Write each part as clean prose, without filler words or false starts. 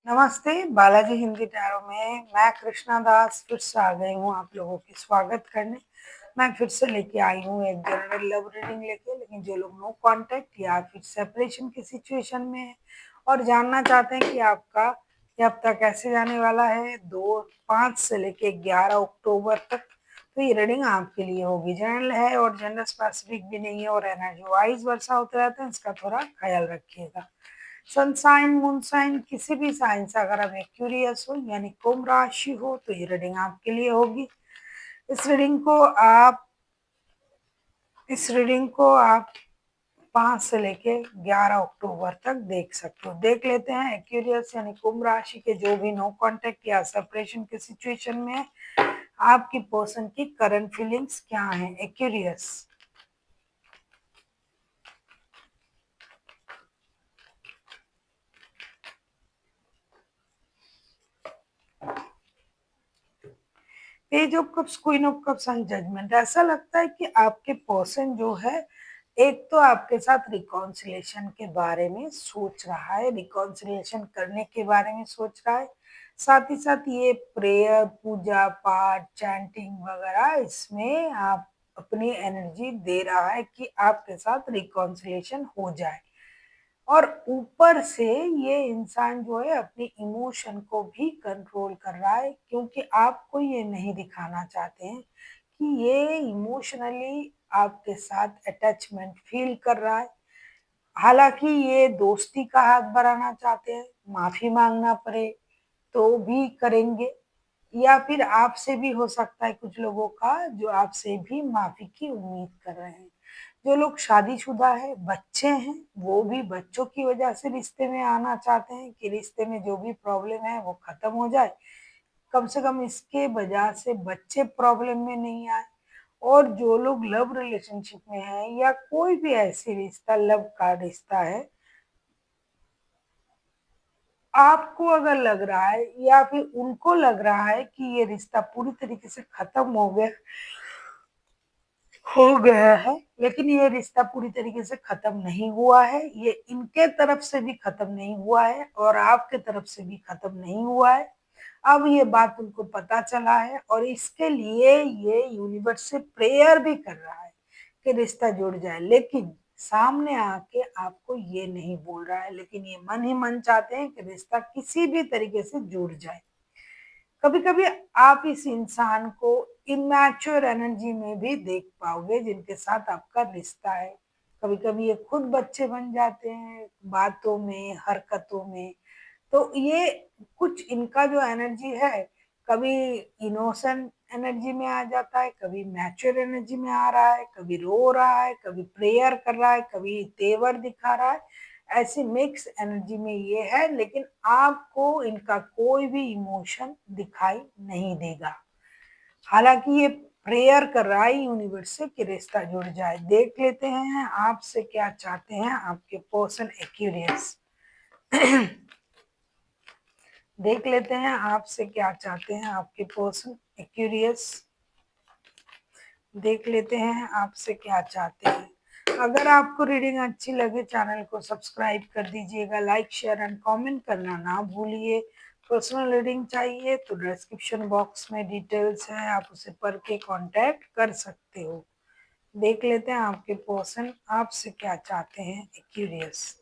नमस्ते, बालाजी हिंदी टैरो में मैं कृष्णा दास फिर से आ गई हूँ आप लोगों की स्वागत करने। मैं फिर से लेके आई हूँ एक जनरल लव रीडिंग लेके, लेकिन जो लोग नो कांटेक्ट या फिर सेपरेशन की सिचुएशन में है और जानना चाहते हैं कि आपका ये हफ्ता कैसे जाने वाला है 5 से लेके 11 अक्टूबर तक, तो ये रीडिंग आपके लिए होगी। जनरल है और जनरल स्पेसिफिक भी नहीं है और एनर्जी वाइज वर्षा होते रहते हैं, इसका थोड़ा ख्याल रखिएगा। सनसाइन मूनसाइन किसी भी साइन से अगर आप क्यूरियस हो यानी कुंभ राशि हो तो ये रीडिंग आपके लिए होगी। इस रीडिंग को आप इस रीडिंग को आप 5 से लेके 11 अक्टूबर तक देख सकते हो। देख लेते हैं एक्यूरियस यानी कुंभ राशि के जो भी नो कांटेक्ट या सेपरेशन के सिचुएशन में है, आपकी पर्सन की करंट फीलिंग्स क्या है। एक्यूरियस, page of cups, queen of cups and judgement. ऐसा लगता है कि आपके पर्सन जो है एक तो आपके साथ रिकॉन्सिलेशन के बारे में सोच रहा है, रिकॉन्सिलेशन करने के बारे में सोच रहा है। साथ ही साथ ये प्रेयर, पूजा पाठ, चैंटिंग वगैरह इसमें आप अपनी एनर्जी दे रहा है कि आपके साथ रिकॉन्सिलेशन हो जाए। और ऊपर से ये इंसान जो है अपनी इमोशन को भी कंट्रोल कर रहा है, क्योंकि आपको ये नहीं दिखाना चाहते हैं कि ये इमोशनली आपके साथ अटैचमेंट फील कर रहा है। हालांकि ये दोस्ती का हाथ बढ़ाना चाहते हैं, माफी मांगना पड़े तो भी करेंगे, या फिर आपसे भी हो सकता है कुछ लोगों का जो आपसे भी माफी की उम्मीद कर रहे हैं। जो लोग शादीशुदा है, बच्चे हैं, वो भी बच्चों की वजह से रिश्ते में आना चाहते हैं कि रिश्ते में जो भी प्रॉब्लम है वो खत्म हो जाए, कम से कम इसके वजह से बच्चे प्रॉब्लम में नहीं आए। और जो लोग लव रिलेशनशिप में है या कोई भी ऐसी रिश्ता लव का रिश्ता है, आपको अगर लग रहा है या फिर उनको लग रहा है कि ये रिश्ता पूरी तरीके से खत्म हो गया है, लेकिन ये रिश्ता पूरी तरीके से खत्म नहीं हुआ है। ये इनके तरफ से भी खत्म नहीं हुआ है और आपके तरफ से भी खत्म नहीं हुआ है। अब ये बात उनको पता चला है और इसके लिए ये यूनिवर्स से प्रेयर भी कर रहा है कि रिश्ता जुड़ जाए, लेकिन सामने आके आपको ये नहीं बोल रहा है, लेकिन ये मन ही मन चाहते हैं कि रिश्ता किसी भी तरीके से जुड़ जाए। कभी कभी आप इस इंसान को इमैच्योर एनर्जी में भी देख पाओगे जिनके साथ आपका रिश्ता है। कभी कभी ये खुद बच्चे बन जाते हैं बातों में, हरकतों में। तो ये कुछ इनका जो एनर्जी है, कभी इनोसेंट एनर्जी में आ जाता है, कभी मैच्योर एनर्जी में आ रहा है, कभी रो रहा है, कभी प्रेयर कर रहा है, कभी तेवर दिखा रहा है। ऐसी मिक्स एनर्जी में ये है, लेकिन आपको इनका कोई भी इमोशन दिखाई नहीं देगा। हालांकि ये प्रेयर कर रहा है यूनिवर्स से कि रिश्ता जुड़ जाए। देख लेते हैं आपसे क्या चाहते हैं आपके पर्सन एक्यूरियस। देख लेते हैं आपसे क्या चाहते हैं आपके पर्सन एक्यूरियस। देख लेते हैं आपसे क्या चाहते हैं। अगर आपको रीडिंग अच्छी लगे चैनल को सब्सक्राइब कर दीजिएगा, लाइक शेयर एंड कमेंट करना ना भूलिए। पर्सनल रीडिंग चाहिए तो डिस्क्रिप्शन बॉक्स में डिटेल्स है, आप उसे पढ़ के कांटेक्ट कर सकते हो। देख लेते हैं आपके पर्सन आपसे क्या चाहते हैं एक्यूरियस।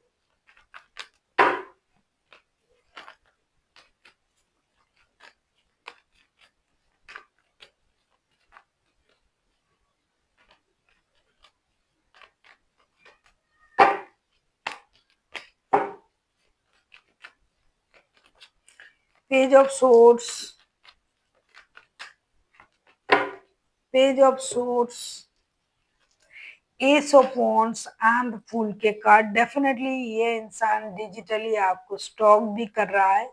Page of swords, page of swords, ace of wands and fool के कार्ड। डेफिनेटली ये इंसान डिजिटली आपको स्टॉक भी कर रहा है।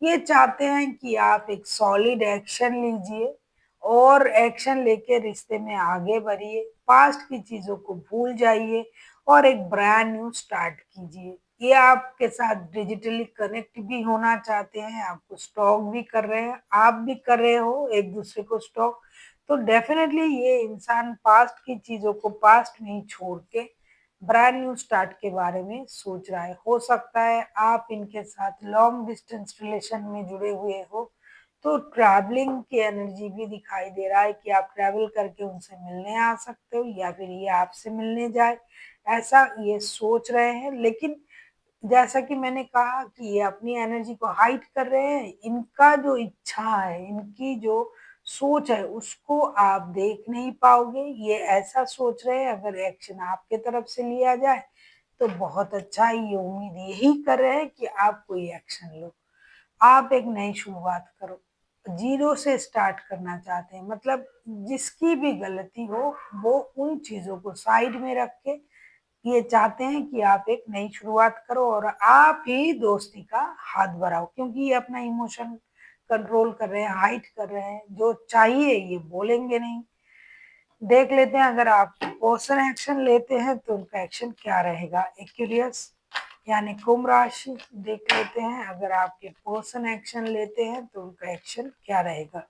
ये चाहते हैं कि आप एक सॉलिड एक्शन लीजिए और एक्शन लेके रिश्ते में आगे बढ़िए, पास्ट की चीजों को भूल जाइए और एक ब्रांड न्यू स्टार्ट कीजिए। ये आपके साथ डिजिटली कनेक्ट भी होना चाहते हैं, आपको स्टॉक भी कर रहे हैं, आप भी कर रहे हो एक दूसरे को स्टॉक। तो डेफिनेटली ये इंसान पास्ट की चीजों को पास्ट में ही छोड़ के ब्रांड न्यू स्टार्ट के बारे में सोच रहा है। हो सकता है आप इनके साथ लॉन्ग डिस्टेंस रिलेशन में जुड़े हुए हो, तो ट्रैवलिंग की एनर्जी भी दिखाई दे रहा है कि आप ट्रैवल करके उनसे मिलने आ सकते हो या फिर ये आपसे मिलने जाए, ऐसा ये सोच रहे हैं। लेकिन जैसा कि मैंने कहा कि ये अपनी एनर्जी को हाइड कर रहे हैं, इनका जो इच्छा है, इनकी जो सोच है, उसको आप देख नहीं पाओगे। ये ऐसा सोच रहे हैं अगर एक्शन आपके तरफ से लिया जाए तो बहुत अच्छा है। ये उम्मीद यही कर रहे हैं कि आप कोई एक्शन लो, आप एक नई शुरुआत करो, जीरो से स्टार्ट करना चाहते हैं। मतलब जिसकी भी गलती हो, वो उन चीजों को साइड में रख के ये चाहते हैं कि आप एक नई शुरुआत करो और आप ही दोस्ती का हाथ बढ़ाओ, क्योंकि ये अपना इमोशन कंट्रोल कर रहे हैं, हाइड कर रहे हैं। जो चाहिए ये बोलेंगे नहीं। देख लेते हैं अगर आप पर्सन एक्शन लेते हैं तो उनका एक्शन क्या रहेगा। एक्यूरियस यानी कुंभ राशि, देख लेते हैं अगर आपके पर्सन एक्शन लेते हैं तो उनका एक्शन क्या रहेगा।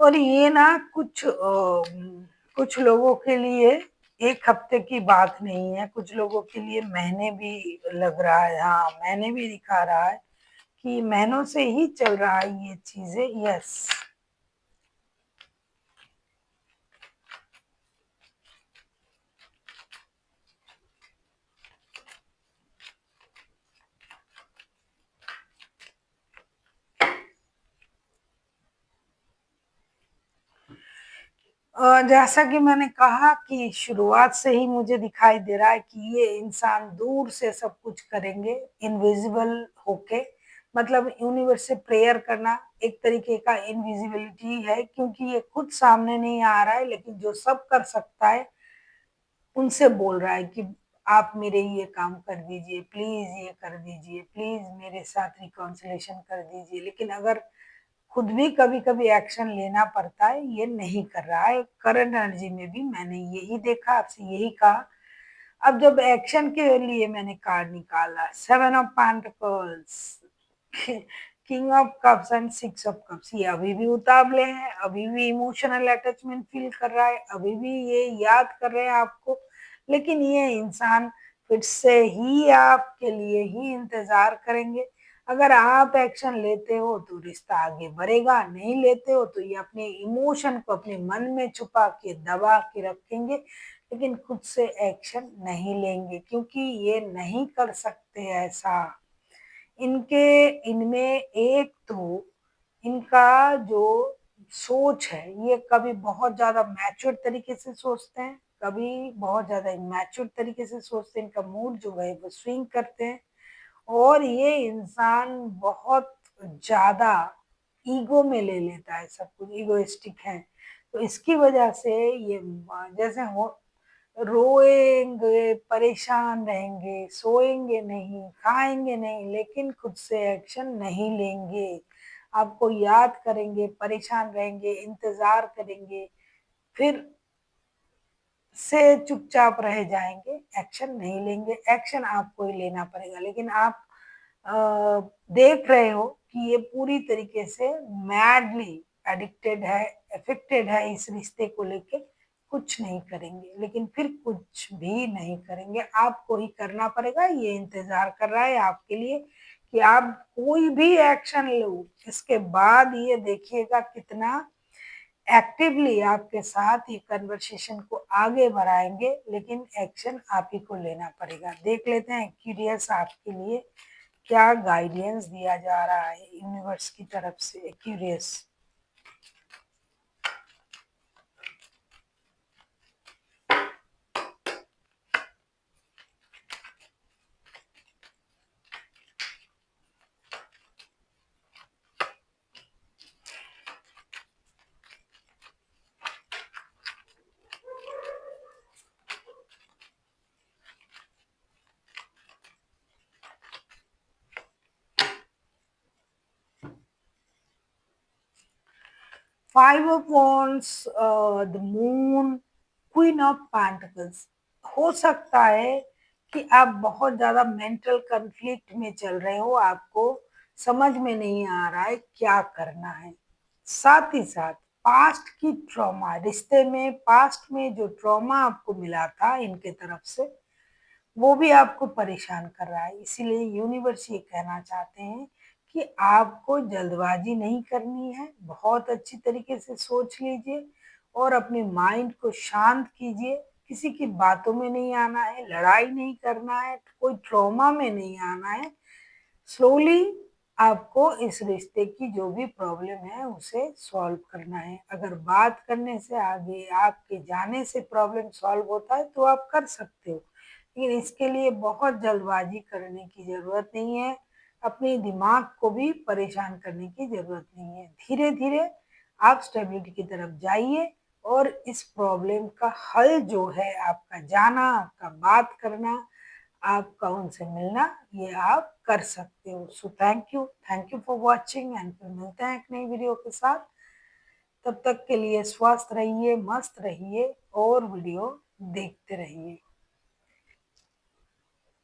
और ये ना कुछ लोगों के लिए एक हफ्ते की बात नहीं है, कुछ लोगों के लिए महीने भी लग रहा है। हाँ, महीने भी दिखा रहा है कि महीनों से ही चल रहा है ये चीजें। यस। जैसा कि मैंने कहा कि शुरुआत से ही मुझे दिखाई दे रहा है कि ये इंसान दूर से सब कुछ करेंगे, इनविजिबल होके। मतलब यूनिवर्स से प्रेयर करना एक तरीके का इनविजिबिलिटी है, क्योंकि ये खुद सामने नहीं आ रहा है, लेकिन जो सब कर सकता है उनसे बोल रहा है कि आप मेरे ये काम कर दीजिए, प्लीज ये कर दीजिए, प्लीज मेरे साथ रिकॉन्सिलेशन कर दीजिए। लेकिन अगर खुद भी कभी कभी एक्शन लेना पड़ता है, ये नहीं कर रहा है। करंट एनर्जी में भी मैंने यही देखा, आपसे यही कहा। अब जब एक्शन के लिए मैंने कार्ड निकाला, 7 of pentacles, king of cups and 6 of cups, ये अभी भी उतावले हैं, अभी भी इमोशनल अटैचमेंट फील कर रहा है, अभी भी ये याद कर रहे हैं आपको। लेकिन ये इंसान फिर से ही आपके लिए ही इंतजार करेंगे। अगर आप एक्शन लेते हो तो रिश्ता आगे बढ़ेगा, नहीं लेते हो तो ये अपने इमोशन को अपने मन में छुपा के दबा के रखेंगे, लेकिन खुद से एक्शन नहीं लेंगे, क्योंकि ये नहीं कर सकते ऐसा। इनके इनमें एक तो इनका जो सोच है, ये कभी बहुत ज्यादा मैच्योर तरीके से सोचते हैं, कभी बहुत ज्यादा इमैच्योर तरीके से सोचते हैं। इनका मूड जो है वो स्विंग करते हैं। और ये इंसान बहुत ज्यादा ईगो में ले लेता है सब कुछ, ईगोइस्टिक है। तो इसकी वजह से ये जैसे हो रोएंगे, परेशान रहेंगे, सोएंगे नहीं, खाएंगे नहीं, लेकिन खुद से एक्शन नहीं लेंगे। आपको याद करेंगे, परेशान रहेंगे, इंतजार करेंगे, फिर से चुपचाप रह जाएंगे, एक्शन नहीं लेंगे। एक्शन आपको ही लेना पड़ेगा, लेकिन आप देख रहे हो कि ये पूरी तरीके से मैडली एडिक्टेड है, अफेक्टेड है इस रिश्ते को लेके। कुछ नहीं करेंगे, लेकिन फिर कुछ भी नहीं करेंगे, आपको ही करना पड़ेगा। ये इंतजार कर रहा है आपके लिए कि आप कोई भी एक्शन लो। इसके बाद ये देखिएगा कितना एक्टिवली आपके साथ ये कन्वर्सेशन को आगे बढ़ाएंगे, लेकिन एक्शन आप ही को लेना पड़ेगा। देख लेते हैं क्यूरियस आपके लिए क्या गाइडेंस दिया जा रहा है यूनिवर्स की तरफ से। Curious. 5 of Wands, the moon, queen of pentacles. हो सकता है कि आप बहुत ज़्यादा मेंटल कॉन्फ्लिक्ट में चल रहे हो, आपको समझ में नहीं आ रहा है क्या करना है। साथ ही साथ पास्ट की ट्रॉमा, रिश्ते में पास्ट में जो ट्रॉमा आपको मिला था इनके तरफ से, वो भी आपको परेशान कर रहा है। इसीलिए यूनिवर्स ये कहना चाहते हैं कि आपको जल्दबाजी नहीं करनी है, बहुत अच्छी तरीके से सोच लीजिए और अपने माइंड को शांत कीजिए। किसी की बातों में नहीं आना है, लड़ाई नहीं करना है, कोई ट्रॉमा में नहीं आना है। स्लोली आपको इस रिश्ते की जो भी प्रॉब्लम है उसे सॉल्व करना है। अगर बात करने से आगे आपके जाने से प्रॉब्लम सॉल्व होता है तो आप कर सकते हो, लेकिन इसके लिए बहुत जल्दबाजी करने की जरूरत नहीं है, अपने दिमाग को भी परेशान करने की जरूरत नहीं है। धीरे धीरे आप स्टेबिलिटी की तरफ जाइए और इस प्रॉब्लम का हल जो है, आपका जाना, आपका बात करना, आपका उनसे मिलना, ये आप कर सकते हो। So thank you for watching and फिर मिलते हैं एक नई वीडियो के साथ। तब तक के लिए स्वस्थ रहिए, मस्त रहिए और वीडियो देखते रहिए।